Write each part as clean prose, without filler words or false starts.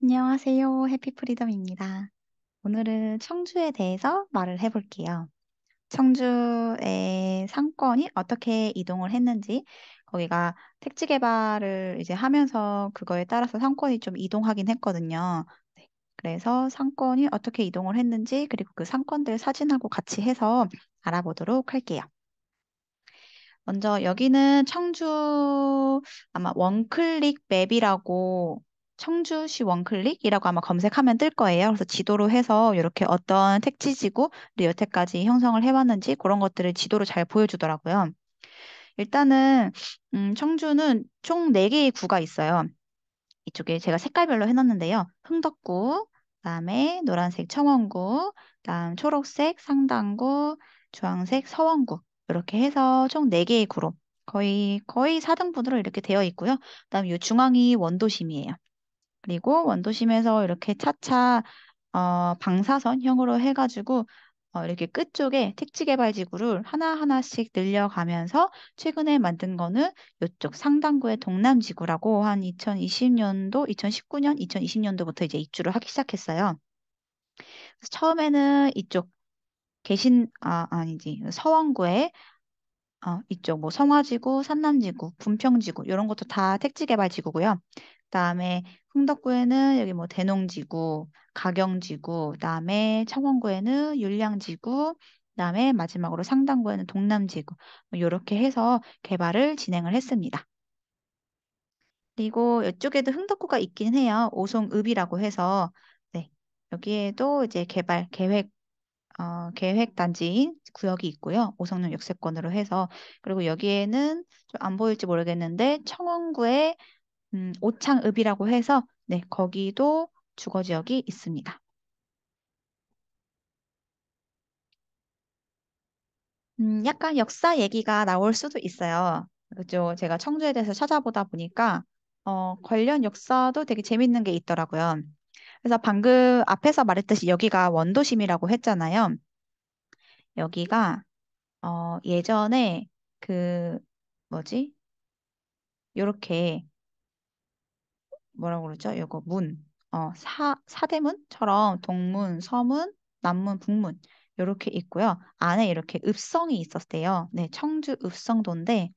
안녕하세요. 해피프리덤입니다. 오늘은 청주에 대해서 말을 해볼게요. 청주의 상권이 어떻게 이동을 했는지, 거기가 택지 개발을 이제 하면서 그거에 따라서 상권이 좀 이동하긴 했거든요. 네. 그래서 상권이 어떻게 이동을 했는지, 그리고 그 상권들 사진하고 같이 해서 알아보도록 할게요. 먼저 여기는 청주 아마 원클릭 맵이라고 청주시 원클릭이라고 아마 검색하면 뜰 거예요. 그래서 지도로 해서 이렇게 어떤 택지지구를 여태까지 형성을 해왔는지 그런 것들을 지도로 잘 보여주더라고요. 일단은 청주는 총 4개의 구가 있어요. 이쪽에 제가 색깔별로 해놨는데요. 흥덕구, 그다음에 노란색 청원구, 그다음 초록색 상당구, 주황색 서원구 이렇게 해서 총 4개의 구로 거의 4등분으로 이렇게 되어 있고요. 그다음 이 중앙이 원도심이에요. 그리고 원도심에서 이렇게 차차 방사선형으로 해가지고 이렇게 끝쪽에 택지개발지구를 하나하나씩 늘려가면서 최근에 만든 거는 이쪽 상당구의 동남지구라고 한 2020년도, 2019년, 2020년도부터 이제 입주를 하기 시작했어요. 그래서 처음에는 이쪽 아니지, 서원구에 이쪽 뭐 성화지구, 산남지구, 분평지구 이런 것도 다 택지개발지구고요. 그다음에 흥덕구에는 여기 뭐 대농지구, 가경지구, 그다음에 청원구에는 율량지구, 그다음에 마지막으로 상당구에는 동남지구 이렇게 해서 개발을 진행을 했습니다. 그리고 이쪽에도 흥덕구가 있긴 해요. 오송읍이라고 해서 네. 여기에도 이제 개발 계획 단지인 구역이 있고요. 오성룡 역세권으로 해서 그리고 여기에는 좀 안 보일지 모르겠는데 청원구에 오창읍이라고 해서 네, 거기도 주거 지역이 있습니다. 약간 역사 얘기가 나올 수도 있어요. 그죠? 제가 청주에 대해서 찾아보다 보니까 관련 역사도 되게 재밌는 게 있더라고요. 그래서 방금 앞에서 말했듯이 여기가 원도심이라고 했잖아요. 여기가 예전에 그 뭐지? 요렇게 뭐라고 그러죠? 요거 사대문처럼 동문, 서문, 남문, 북문 요렇게 있고요. 안에 이렇게 읍성이 있었대요. 네, 청주 읍성도인데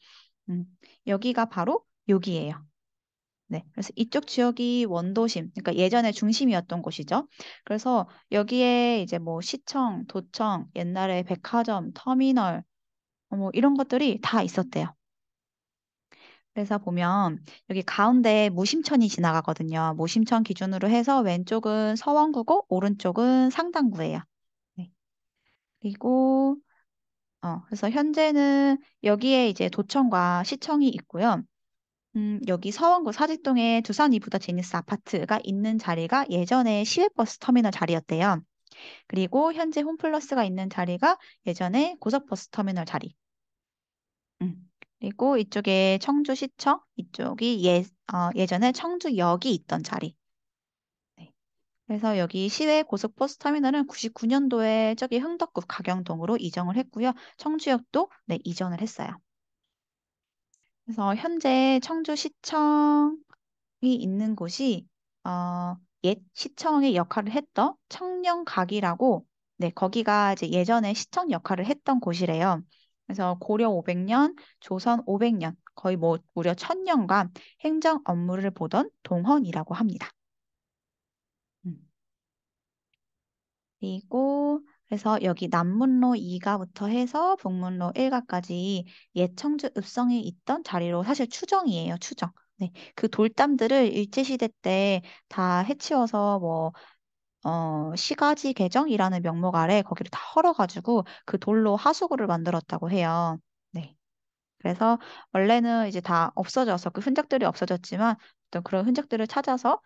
음, 여기가 바로 여기예요. 네, 그래서 이쪽 지역이 원도심, 그러니까 예전에 중심이었던 곳이죠. 그래서 여기에 이제 뭐 시청, 도청, 옛날에 백화점, 터미널, 뭐 이런 것들이 다 있었대요. 그래서 보면 여기 가운데 무심천이 지나가거든요. 무심천 기준으로 해서 왼쪽은 서원구고 오른쪽은 상당구예요. 네. 그리고 그래서 현재는 여기에 이제 도청과 시청이 있고요. 여기 서원구 사직동에 두산 이브더 제니스 아파트가 있는 자리가 예전에 시외버스 터미널 자리였대요. 그리고 현재 홈플러스가 있는 자리가 예전에 고속버스 터미널 자리. 그리고 이쪽에 청주시청, 이쪽이 예전에 청주역이 있던 자리. 네. 그래서 여기 시외 고속버스 터미널은 99년도에 저기 흥덕구 가경동으로 이정을 했고요. 청주역도 네, 이전을 했어요. 그래서 현재 청주시청이 있는 곳이 옛 시청의 역할을 했던 청령각이라고 네, 거기가 이제 예전에 시청 역할을 했던 곳이래요. 그래서 고려 500년, 조선 500년, 거의 뭐 무려 1000년간 행정 업무를 보던 동헌이라고 합니다. 음. 그리고 그래서 여기 남문로 2가부터 해서 북문로 1가까지 옛 청주 읍성이 있던 자리로 사실 추정이에요, 추정. 네, 그 돌담들을 일제시대 때 다 해치워서 뭐 시가지 개정이라는 명목 아래 거기를 다 헐어가지고 그 돌로 하수구를 만들었다고 해요. 네. 그래서 원래는 이제 다 없어져서 그 흔적들이 없어졌지만 어떤 그런 흔적들을 찾아서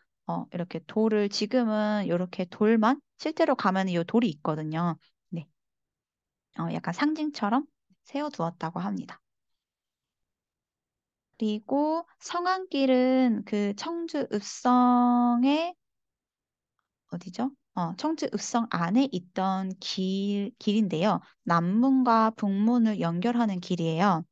이렇게 돌을 지금은 이렇게 돌만 실제로 가면 이 돌이 있거든요. 네. 약간 상징처럼 세워두었다고 합니다. 그리고 성안길은 그 청주 읍성의 어디죠? 청주 읍성 안에 있던 길인데요. 남문과 북문을 연결하는 길이에요.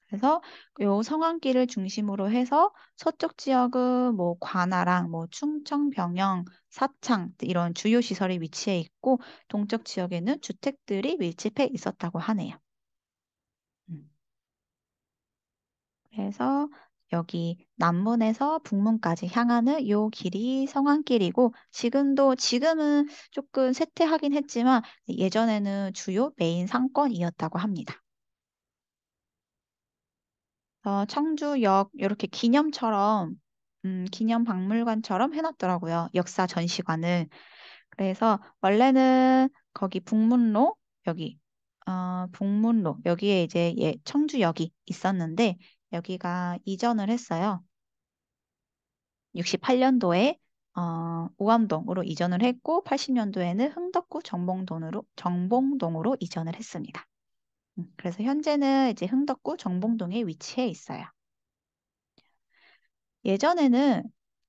그래서 요 성안길을 중심으로 해서 서쪽 지역은 뭐 관아랑 뭐 충청, 병영, 사창 이런 주요 시설이 위치해 있고 동쪽 지역에는 주택들이 밀집해 있었다고 하네요. 음. 그래서 여기 남문에서 북문까지 향하는 요 길이 성안길이고 지금은 조금 쇠퇴하긴 했지만 예전에는 주요 메인 상권이었다고 합니다. 청주역 이렇게 기념 박물관처럼 해놨더라고요. 역사 전시관을. 그래서 원래는 거기 여기, 북문로, 여기에 이제 청주역이 있었는데, 여기가 이전을 했어요. 68년도에 우암동으로 이전을 했고, 80년도에는 흥덕구 정봉동으로 이전을 했습니다. 그래서 현재는 이제 흥덕구 정봉동에 위치해 있어요. 예전에는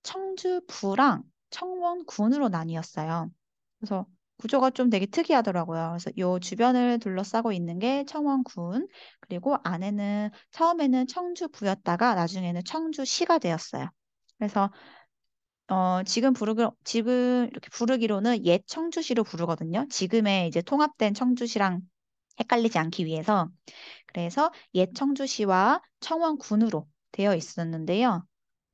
청주부랑 청원군으로 나뉘었어요. 그래서 구조가 좀 되게 특이하더라고요. 그래서 요 주변을 둘러싸고 있는 게 청원군, 그리고 안에는 처음에는 청주부였다가 나중에는 청주시가 되었어요. 그래서 지금 이렇게 부르기로는 옛 청주시로 부르거든요. 지금의 이제 통합된 청주시랑 헷갈리지 않기 위해서. 그래서 옛 청주시와 청원군으로 되어 있었는데요.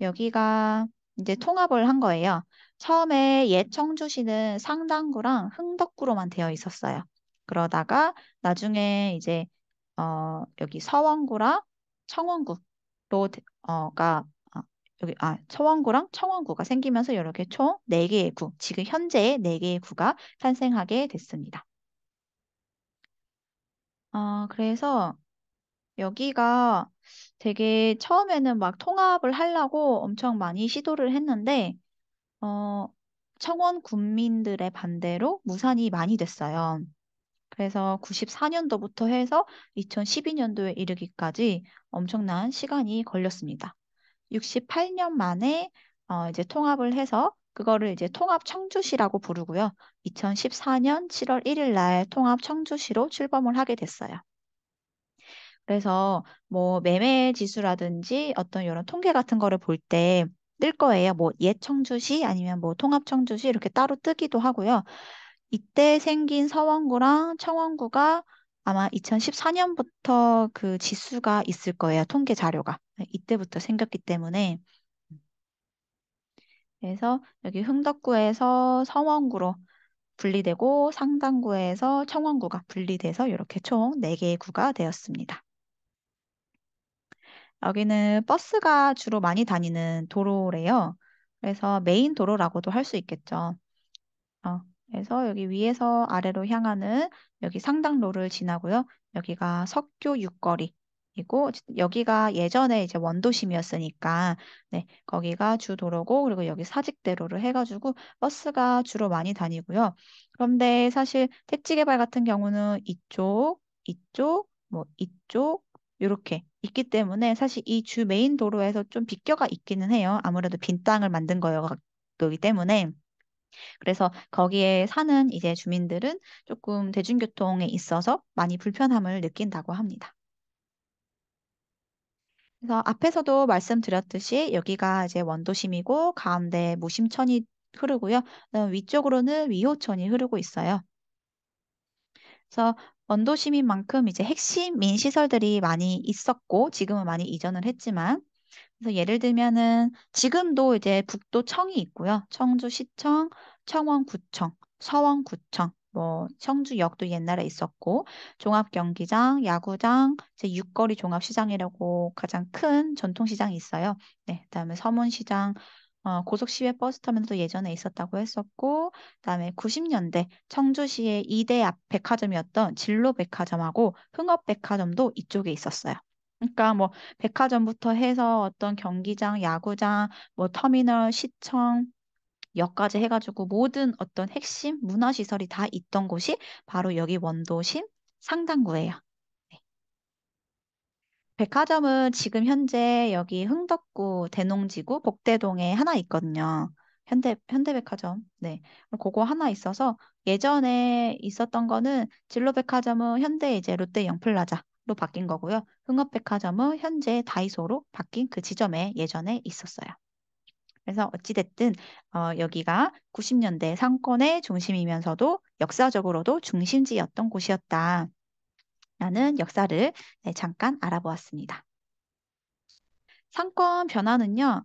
여기가 이제 통합을 한 거예요. 처음에 옛 청주시는 상당구랑 흥덕구로만 되어 있었어요. 그러다가 나중에 이제 여기 서원구랑 청원구로 가 서원구랑 청원구가 생기면서 이렇게 총 4개의 구, 지금 현재의 4개의 구가 탄생하게 됐습니다. 그래서 여기가 되게 처음에는 막 통합을 하려고 엄청 많이 시도를 했는데, 어, 청원 군민들의 반대로 무산이 많이 됐어요. 그래서 94년도부터 해서 2012년도에 이르기까지 엄청난 시간이 걸렸습니다. 68년 만에 이제 통합을 해서 그거를 이제 통합 청주시라고 부르고요. 2014년 7월 1일 날 통합 청주시로 출범을 하게 됐어요. 그래서 뭐 매매 지수라든지 어떤 이런 통계 같은 거를 볼 때 뜰 거예요. 뭐 옛 청주시 아니면 뭐 통합 청주시 이렇게 따로 뜨기도 하고요. 이때 생긴 서원구랑 청원구가 아마 2014년부터 그 지수가 있을 거예요. 통계 자료가. 네, 이때부터 생겼기 때문에. 그래서 여기 흥덕구에서 서원구로 분리되고 상당구에서 청원구가 분리돼서 이렇게 총 4개의 구가 되었습니다. 여기는 버스가 주로 많이 다니는 도로래요. 그래서 메인 도로라고도 할 수 있겠죠. 어, 그래서 여기 위에서 아래로 향하는 여기 상당로를 지나고요. 여기가 석교 육거리이고 여기가 예전에 이제 원도심이었으니까 네, 거기가 주도로고 그리고 여기 사직대로를 해가지고 버스가 주로 많이 다니고요. 그런데 사실 택지개발 같은 경우는 이쪽 이렇게 있기 때문에 사실 이 주 메인 도로에서 좀 빗겨가 있기는 해요. 아무래도 빈 땅을 만든 거기 때문에. 그래서 거기에 사는 이제 주민들은 조금 대중교통에 있어서 많이 불편함을 느낀다고 합니다. 그래서 앞에서도 말씀드렸듯이 여기가 이제 원도심이고 가운데 무심천이 흐르고요. 그다음 위쪽으로는 위호천이 흐르고 있어요. 그래서 원도심인 만큼 이제 핵심 민시설들이 많이 있었고 지금은 많이 이전을 했지만 그래서 예를 들면은 지금도 이제 북도청이 있고요. 청주시청, 청원구청, 서원구청, 뭐 청주역도 옛날에 있었고 종합경기장, 야구장, 이제 육거리 종합시장이라고 가장 큰 전통시장이 있어요. 네, 그다음에 서문시장, 고속시외 버스터미널도 예전에 있었다고 했었고, 그다음에 90년대 청주시의 2대 백화점이었던 진로백화점하고 흥업백화점도 이쪽에 있었어요. 그러니까 뭐 백화점부터 해서 어떤 경기장, 야구장, 뭐 터미널, 시청, 역까지 해가지고 모든 어떤 핵심 문화시설이 다 있던 곳이 바로 여기 원도심 상당구예요. 네. 백화점은 지금 현재 여기 흥덕구 대농지구 복대동에 하나 있거든요. 현대백화점. 네. 그거 하나 있어서 예전에 있었던 거는 진로백화점은 현대 이제 롯데 영플라자. 바뀐 거고요. 흥업백화점은 현재 다이소로 바뀐 그 지점에 예전에 있었어요. 그래서 어찌됐든 여기가 90년대 상권의 중심이면서도 역사적으로도 중심지였던 곳이었다. 라는 역사를 네, 잠깐 알아보았습니다. 상권 변화는요,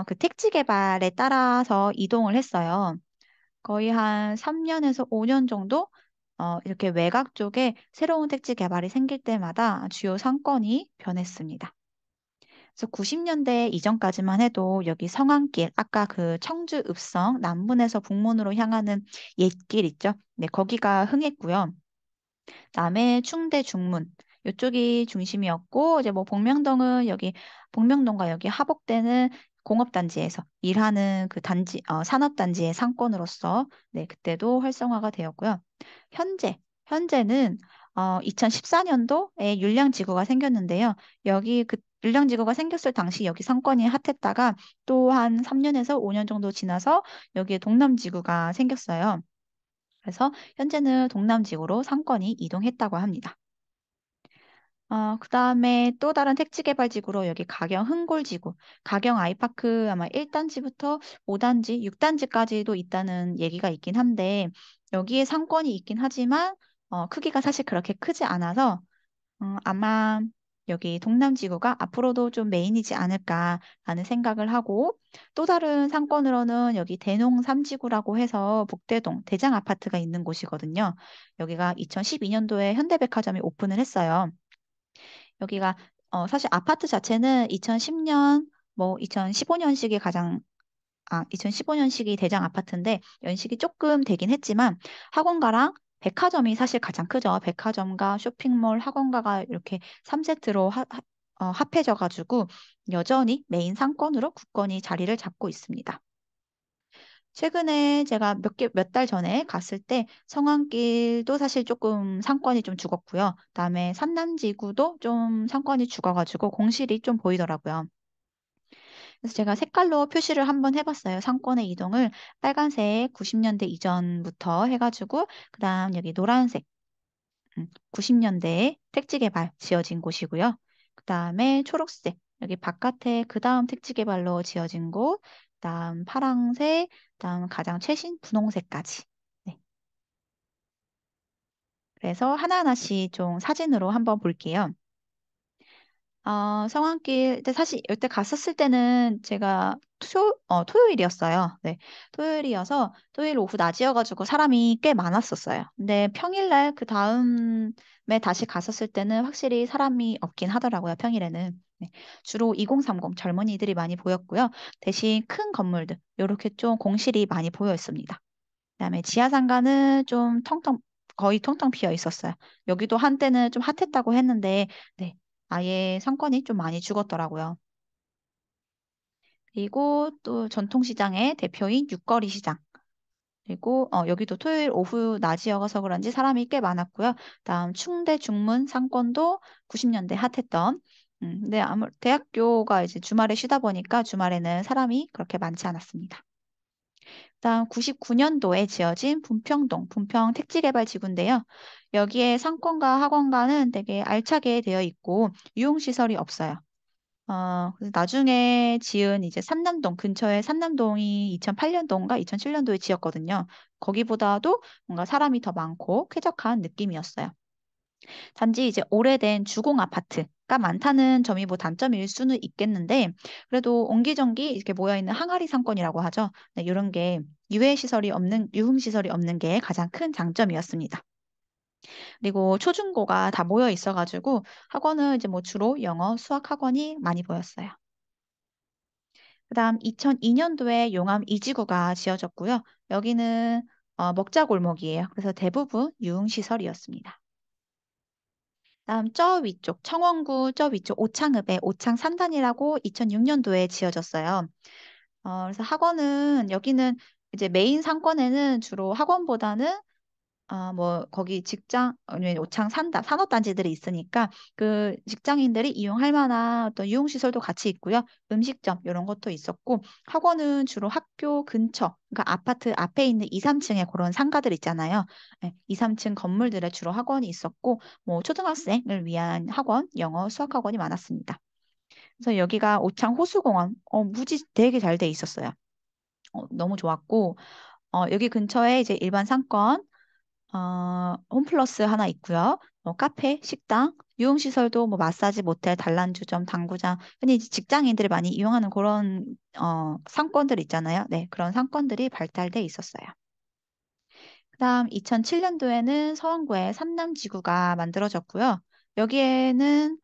그 택지 개발에 따라서 이동을 했어요. 거의 한 3년에서 5년 정도 이렇게 외곽 쪽에 새로운 택지 개발이 생길 때마다 주요 상권이 변했습니다. 그래서 90년대 이전까지만 해도 여기 성안길, 아까 그 청주 읍성 남문에서 북문으로 향하는 옛길 있죠? 네, 거기가 흥했고요. 그다음에 충대 중문 이쪽이 중심이었고 이제 뭐 복명동은 여기 복명동과 여기 하복되는 공업단지에서 일하는 그 단지 산업단지의 상권으로서 네 그때도 활성화가 되었고요. 현재는 2014년도에 율량지구가 생겼는데요. 여기 그 율량지구가 생겼을 당시 여기 상권이 핫했다가 또 한 3년에서 5년 정도 지나서 여기에 동남지구가 생겼어요. 그래서 현재는 동남지구로 상권이 이동했다고 합니다. 그다음에 또 다른 택지개발지구로 여기 가경 흥골지구, 가경 아이파크 아마 1단지부터 5단지, 6단지까지도 있다는 얘기가 있긴 한데 여기에 상권이 있긴 하지만 크기가 사실 그렇게 크지 않아서 아마 여기 동남지구가 앞으로도 좀 메인이지 않을까라는 생각을 하고 또 다른 상권으로는 여기 대농 3지구라고 해서 북대동 대장 아파트가 있는 곳이거든요. 여기가 2012년도에 현대백화점이 오픈을 했어요. 여기가 사실 아파트 자체는 2010년 뭐 2015년식이 2015년식이 대장 아파트인데 연식이 조금 되긴 했지만 학원가랑 백화점이 사실 가장 크죠. 백화점과 쇼핑몰, 학원가가 이렇게 3세트로 합해져가지고 여전히 메인 상권으로 굳건히 자리를 잡고 있습니다. 최근에 제가 몇 달 전에 갔을 때 성안길도 사실 조금 상권이 좀 죽었고요. 그다음에 산남지구도 좀 상권이 죽어가지고 공실이 좀 보이더라고요. 그래서 제가 색깔로 표시를 한번 해봤어요. 상권의 이동을 빨간색 90년대 이전부터 해가지고 그다음 여기 노란색 90년대에 택지 개발 지어진 곳이고요. 그다음에 초록색 여기 바깥에 그다음 택지 개발로 지어진 곳, 그다음 파랑색, 그다음 가장 최신 분홍색까지. 네. 그래서 하나하나씩 좀 사진으로 한번 볼게요. 성황길, 근데 사실 이때 갔었을 때는 제가 토요일이었어요. 네. 토요일이어서 토요일 오후 낮이어가지고 사람이 꽤 많았었어요. 근데 평일날 그 다음에 다시 갔었을 때는 확실히 사람이 없긴 하더라고요. 평일에는. 네. 주로 2030 젊은이들이 많이 보였고요. 대신 큰 건물들, 이렇게 좀 공실이 많이 보여 있습니다. 그다음에 지하상가는 좀 거의 텅텅 비어 있었어요. 여기도 한때는 좀 핫했다고 했는데, 네, 아예 상권이 좀 많이 죽었더라고요. 그리고 또 전통시장의 대표인 육거리 시장. 그리고 여기도 토요일 오후 낮이어서 그런지 사람이 꽤 많았고요. 다음 충대 중문 상권도 90년대 핫했던. 근데 아무 대학교가 이제 주말에 쉬다 보니까 주말에는 사람이 그렇게 많지 않았습니다. 다음 99년도에 지어진 분평 택지개발지구인데요. 여기에 상권과 학원가는 되게 알차게 되어 있고 유흥시설이 없어요. 그래서 나중에 지은 이제 삼남동 근처에 삼남동이 2008년도인가 2007년도에 지었거든요. 거기보다도 뭔가 사람이 더 많고 쾌적한 느낌이었어요. 단지 이제 오래된 주공 아파트가 많다는 점이 뭐 단점일 수는 있겠는데 그래도 옹기종기 이렇게 모여있는 항아리 상권이라고 하죠. 네, 이런 게 유흥 시설이 없는 게 가장 큰 장점이었습니다. 그리고 초중고가 다 모여 있어가지고 학원은 이제 뭐 주로 영어, 수학 학원이 많이 보였어요. 그다음 2002년도에 용암 이지구가 지어졌고요. 여기는 먹자골목이에요. 그래서 대부분 유흥시설이었습니다. 다음 저 위쪽 청원구 저 위쪽 오창읍에 오창 산단이라고 2006년도에 지어졌어요. 그래서 학원은 여기는 이제 메인 상권에는 주로 학원보다는 뭐, 거기 직장, 아니면 오창 산업단지들이 있으니까 그 직장인들이 이용할 만한 어떤 유흥시설도 같이 있고요. 음식점, 이런 것도 있었고, 학원은 주로 학교 근처, 그러니까 아파트 앞에 있는 2, 3층에 그런 상가들 있잖아요. 네, 2, 3층 건물들에 주로 학원이 있었고, 뭐, 초등학생을 위한 학원, 영어, 수학 학원이 많았습니다. 그래서 여기가 오창 호수공원, 무지 되게 잘 돼 있었어요. 너무 좋았고, 여기 근처에 이제 일반 상권, 홈플러스 하나 있고요. 뭐 카페, 식당, 유흥시설도 뭐 마사지, 모텔, 단란주점, 당구장, 흔히 이제 직장인들이 많이 이용하는 그런 상권들 있잖아요. 네, 그런 상권들이 발달돼 있었어요. 그다음 2007년도에는 서원구에 삼남지구가 만들어졌고요. 여기에는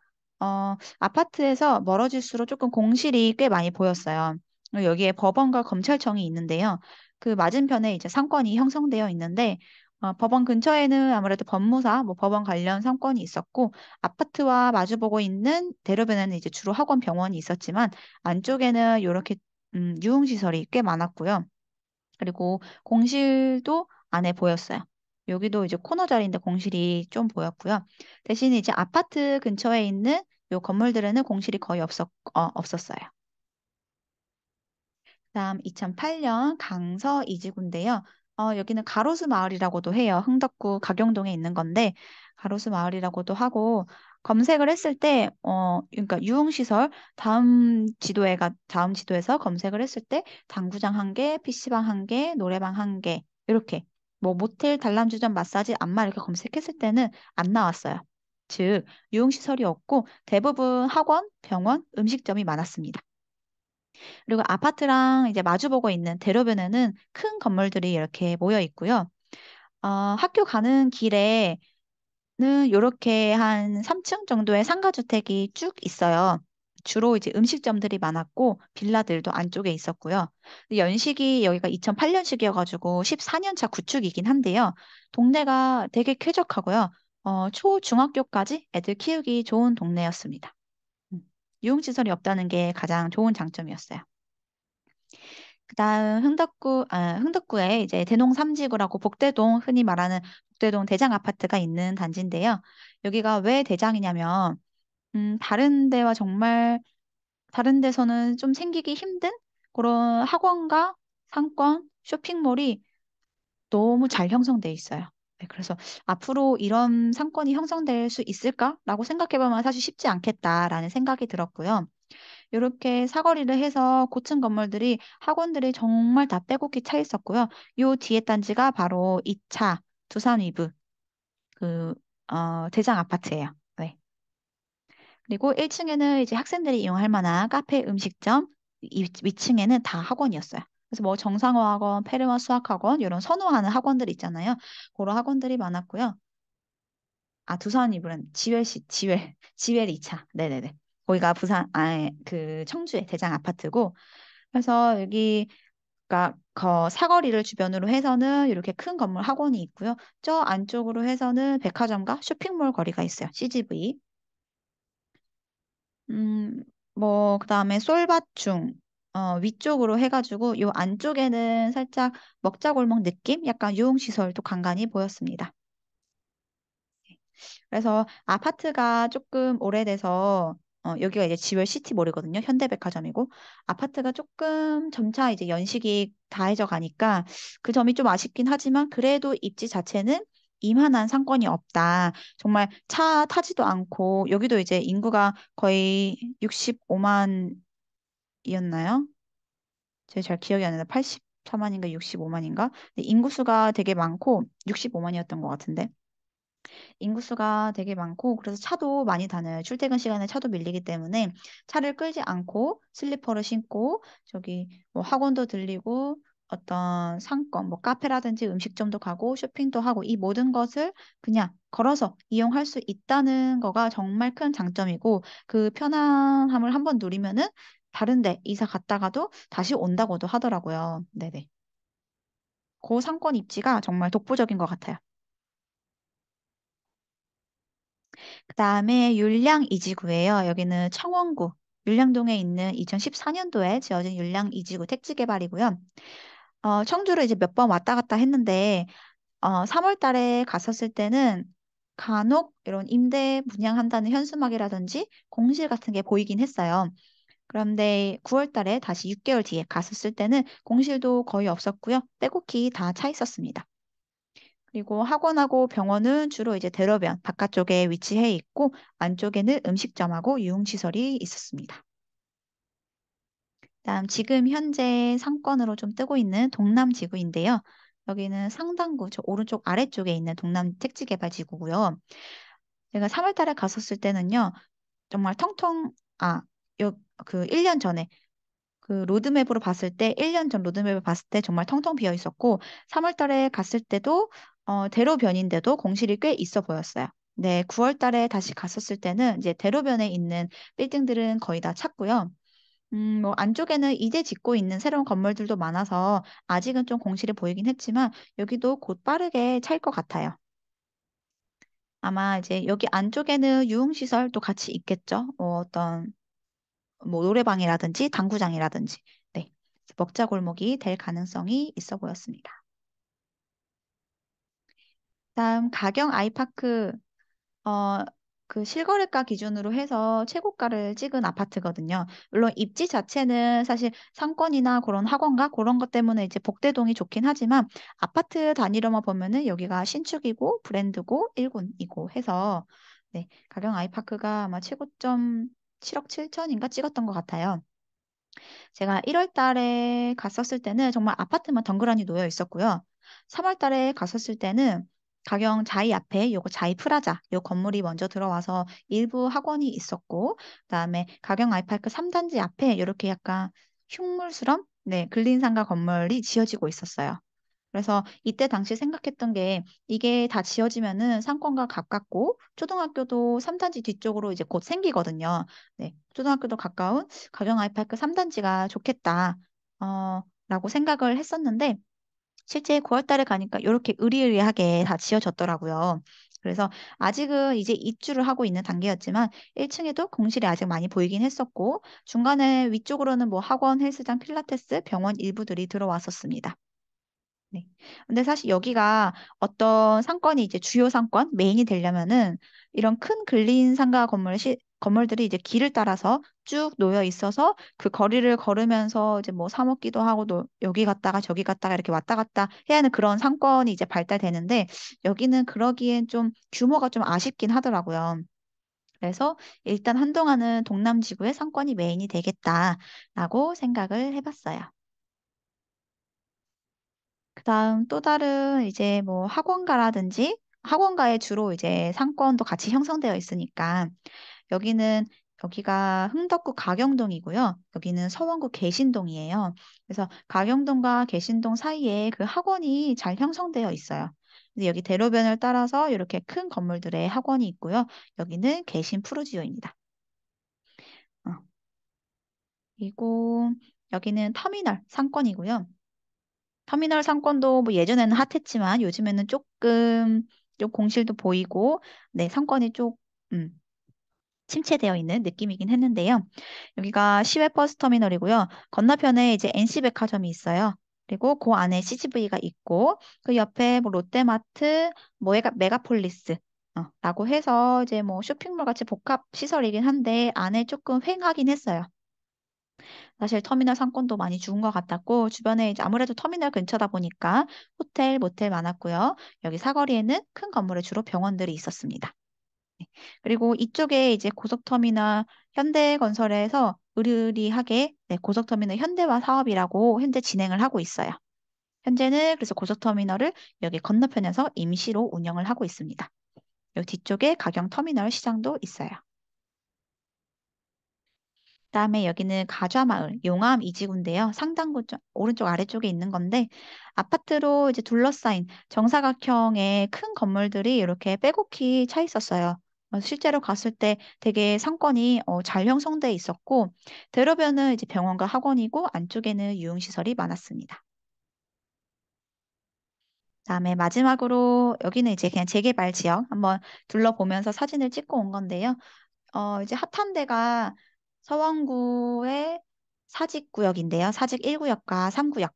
아파트에서 멀어질수록 조금 공실이 꽤 많이 보였어요. 여기에 법원과 검찰청이 있는데요. 그 맞은편에 이제 상권이 형성되어 있는데 법원 근처에는 아무래도 법무사, 뭐 법원 관련 상권이 있었고 아파트와 마주보고 있는 대로변에는 이제 주로 학원 병원이 있었지만 안쪽에는 이렇게 유흥시설이 꽤 많았고요. 그리고 공실도 안에 보였어요. 여기도 이제 코너 자리인데 공실이 좀 보였고요. 대신 이제 아파트 근처에 있는 요 건물들에는 공실이 거의 없었어요. 그다음 2008년 강서 이지구인데요. 여기는 가로수 마을이라고도 해요. 흥덕구 가경동에 있는 건데 가로수 마을이라고도 하고 검색을 했을 때 그러니까 유흥시설 다음 지도에서 검색을 했을 때 당구장 한 개, PC방 한 개, 노래방 한 개 이렇게 뭐 모텔, 단란주점, 마사지, 안마 이렇게 검색했을 때는 안 나왔어요. 즉 유흥시설이 없고 대부분 학원, 병원, 음식점이 많았습니다. 그리고 아파트랑 이제 마주보고 있는 대로변에는 큰 건물들이 이렇게 모여 있고요. 학교 가는 길에는 이렇게 한 3층 정도의 상가주택이 쭉 있어요. 주로 이제 음식점들이 많았고 빌라들도 안쪽에 있었고요. 근데 연식이 여기가 2008년식이어가지고 14년 차 구축이긴 한데요. 동네가 되게 쾌적하고요. 초, 중학교까지 애들 키우기 좋은 동네였습니다. 음, 유흥시설이 없다는 게 가장 좋은 장점이었어요. 그다음 흥덕구에 이제 대농 삼지구라고 복대동 흔히 말하는 복대동 대장 아파트가 있는 단지인데요. 여기가 왜 대장이냐면 다른 데서는 좀 생기기 힘든 그런 학원과 상권, 쇼핑몰이 너무 잘 형성돼 있어요. 네, 그래서 앞으로 이런 상권이 형성될 수 있을까라고 생각해보면 사실 쉽지 않겠다라는 생각이 들었고요. 이렇게 사거리를 해서 고층 건물들이 학원들이 정말 다 빼곡히 차 있었고요. 요 뒤에 단지가 바로 2차 두산 위브 그 대장 아파트예요. 네. 그리고 1층에는 이제 학생들이 이용할 만한 카페, 음식점, 위층에는 다 학원이었어요. 그래서 뭐 정상화 학원, 페르마 수학 학원 이런 선호하는 학원들 있잖아요. 그런 학원들이 많았고요. 두산 이브는 지웰 2차. 네네네. 거기가 그 청주의 대장 아파트고, 그래서 여기가 사거리를 주변으로 해서는 이렇게 큰 건물 학원이 있고요. 저 안쪽으로 해서는 백화점과 쇼핑몰 거리가 있어요. CGV. 음, 뭐, 그다음에 솔밭중, 위쪽으로 해가지고 요 안쪽에는 살짝 먹자골목 느낌? 약간 유흥시설도 간간히 보였습니다. 그래서 아파트가 조금 오래돼서 여기가 이제 지웰 시티몰이거든요. 현대백화점이고 아파트가 조금 점차 이제 연식이 다해져 가니까 그 점이 좀 아쉽긴 하지만 그래도 입지 자체는 이만한 상권이 없다. 정말 차 타지도 않고 여기도 이제 인구가 거의 65만이었나요? 제가 잘 기억이 안 나요. 84만인가 65만인가? 인구수가 되게 많고 65만이었던 것 같은데. 인구수가 되게 많고 그래서 차도 많이 다녀요. 출퇴근 시간에 차도 밀리기 때문에 차를 끌지 않고 슬리퍼를 신고 저기 뭐 학원도 들리고 어떤 상권, 뭐 카페라든지 음식점도 가고 쇼핑도 하고 이 모든 것을 그냥 걸어서 이용할 수 있다는 거가 정말 큰 장점이고 그 편안함을 한번 누리면은 다른 데 이사 갔다가도 다시 온다고도 하더라고요. 네네. 그 상권 입지가 정말 독보적인 것 같아요. 그다음에 율량 이지구예요. 여기는 청원구, 율량동에 있는 2014년도에 지어진 율량 이지구 택지 개발이고요. 청주를 이제 몇 번 왔다 갔다 했는데 3월 달에 갔었을 때는 간혹 이런 임대 분양한다는 현수막이라든지 공실 같은 게 보이긴 했어요. 그런데 9월 달에 다시 6개월 뒤에 갔었을 때는 공실도 거의 없었고요. 빼곡히 다 차 있었습니다. 그리고 학원하고 병원은 주로 이제 대로변 바깥쪽에 위치해 있고 안쪽에는 음식점하고 유흥시설이 있었습니다. 다음 지금 현재 상권으로 좀 뜨고 있는 동남지구인데요. 여기는 상당구 저 오른쪽 아래쪽에 있는 동남 택지개발지구고요. 제가 3월 달에 갔었을 때는요. 정말 아, 그 1년 전에 그 로드맵으로 봤을 때 1년 전 로드맵을 봤을 때 정말 텅텅 비어 있었고 3월 달에 갔을 때도 대로변인데도 공실이 꽤 있어 보였어요. 네, 9월 달에 다시 갔었을 때는 이제 대로변에 있는 빌딩들은 거의 다 찼고요. 뭐 안쪽에는 이제 짓고 있는 새로운 건물들도 많아서 아직은 좀 공실이 보이긴 했지만 여기도 곧 빠르게 찰 것 같아요. 아마 이제 여기 안쪽에는 유흥시설도 같이 있겠죠. 어떤 뭐 노래방이라든지 당구장이라든지 네. 먹자골목이 될 가능성이 있어 보였습니다. 다음 가경 아이파크 어, 그 실거래가 기준으로 해서 최고가를 찍은 아파트거든요. 물론 입지 자체는 사실 상권이나 그런 학원가 그런 것 때문에 이제 복대동이 좋긴 하지만 아파트 단위로만 보면은 여기가 신축이고 브랜드고 1군이고 해서 네, 가경 아이파크가 아마 최고점 7억 7천인가 찍었던 것 같아요. 제가 1월 달에 갔었을 때는 정말 아파트만 덩그러니 놓여 있었고요. 3월 달에 갔었을 때는 가경 자이 앞에 요거 자이 프라자 요 건물이 먼저 들어와서 일부 학원이 있었고 그다음에 가경 아이파크 3단지 앞에 이렇게 약간 흉물스런 네, 근린상가 건물이 지어지고 있었어요. 그래서 이때 당시 생각했던 게 이게 다 지어지면은 상권과 가깝고 초등학교도 3단지 뒤쪽으로 이제 곧 생기거든요. 네, 초등학교도 가까운 가경 아이파크 3단지가 좋겠다. 라고 생각을 했었는데 실제 9월 달에 가니까 이렇게 으리으리하게 다 지어졌더라고요. 그래서 아직은 이제 입주를 하고 있는 단계였지만 1층에도 공실이 아직 많이 보이긴 했었고 중간에 위쪽으로는 뭐 학원, 헬스장, 필라테스, 병원 일부들이 들어왔었습니다. 네. 근데 사실 여기가 어떤 상권이 이제 주요 상권, 메인이 되려면은 이런 큰 근린 상가 건물들이 이제 길을 따라서 쭉 놓여 있어서 그 거리를 걸으면서 이제 뭐 사 먹기도 하고 또 여기 갔다가 저기 갔다가 이렇게 왔다 갔다 해야 하는 그런 상권이 이제 발달되는데 여기는 그러기엔 좀 규모가 좀 아쉽긴 하더라고요. 그래서 일단 한동안은 동남지구의 상권이 메인이 되겠다라고 생각을 해봤어요. 그다음 또 다른 이제 뭐 학원가라든지 학원가에 주로 이제 상권도 같이 형성되어 있으니까 여기는 여기가 흥덕구 가경동이고요. 여기는 서원구 개신동이에요. 그래서 가경동과 개신동 사이에 그 학원이 잘 형성되어 있어요. 근데 여기 대로변을 따라서 이렇게 큰 건물들의 학원이 있고요. 여기는 개신 푸르지오입니다. 어, 그리고 여기는 터미널 상권이고요. 터미널 상권도 뭐 예전에는 핫했지만 요즘에는 조금 좀 공실도 보이고 네, 상권이 좀 음, 침체되어 있는 느낌이긴 했는데요. 여기가 시외 버스 터미널이고요. 건너편에 이제 NC백화점이 있어요. 그리고 그 안에 CGV가 있고 그 옆에 뭐 롯데마트, 뭐 메가폴리스 라고 해서 이제 뭐 쇼핑몰 같이 복합 시설이긴 한데 안에 조금 휑하긴 했어요. 사실 터미널 상권도 많이 죽은 것 같았고, 주변에 이제 아무래도 터미널 근처다 보니까 호텔, 모텔 많았고요. 여기 사거리에는 큰 건물에 주로 병원들이 있었습니다. 네. 그리고 이쪽에 이제 고속터미널 현대건설에서 의리의리하게 네, 고속터미널 현대화 사업이라고 현재 진행을 하고 있어요. 현재는 그래서 고속터미널을 여기 건너편에서 임시로 운영을 하고 있습니다. 여기 뒤쪽에 가경터미널 시장도 있어요. 그다음에 여기는 가좌마을, 용암 이지구인데요. 상당구 오른쪽 아래쪽에 있는 건데 아파트로 이제 둘러싸인 정사각형의 큰 건물들이 이렇게 빼곡히 차 있었어요. 실제로 갔을 때 되게 상권이 잘 형성돼 있었고 대로변은 이제 병원과 학원이고 안쪽에는 유흥시설이 많았습니다. 그다음에 마지막으로 여기는 이제 그냥 재개발 지역 한번 둘러보면서 사진을 찍고 온 건데요. 이제 핫한 데가 서원구의 사직구역인데요. 사직 1구역과 3구역.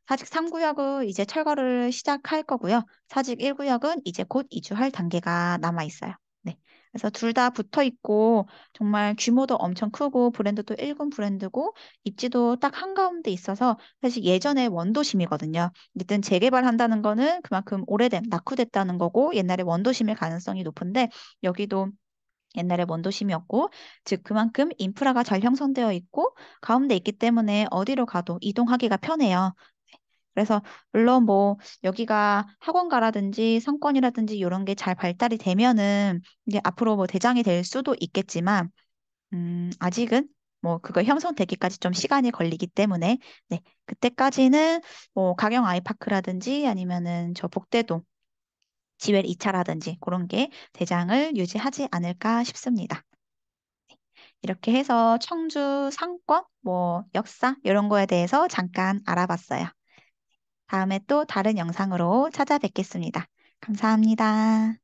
사직 3구역은 이제 철거를 시작할 거고요. 사직 1구역은 이제 곧 이주할 단계가 남아 있어요. 네. 그래서 둘 다 붙어 있고 정말 규모도 엄청 크고 브랜드도 일군 브랜드고 입지도 딱 한가운데 있어서 사실 예전에 원도심이거든요. 어쨌든 재개발한다는 거는 그만큼 오래된 낙후됐다는 거고 옛날에 원도심일 가능성이 높은데 여기도 옛날에 원도심이었고, 즉 그만큼 인프라가 잘 형성되어 있고 가운데 있기 때문에 어디로 가도 이동하기가 편해요. 그래서 물론 뭐 여기가 학원가라든지 상권이라든지 이런 게 잘 발달이 되면은 이제 앞으로 뭐 대장이 될 수도 있겠지만, 아직은 뭐 그거 형성되기까지 좀 시간이 걸리기 때문에 네, 그때까지는 뭐 가경 아이파크라든지 아니면은 저 복대동 지웰 2차라든지 그런 게 대장을 유지하지 않을까 싶습니다. 이렇게 해서 청주 상권, 뭐 역사 이런 거에 대해서 잠깐 알아봤어요. 다음에 또 다른 영상으로 찾아뵙겠습니다. 감사합니다.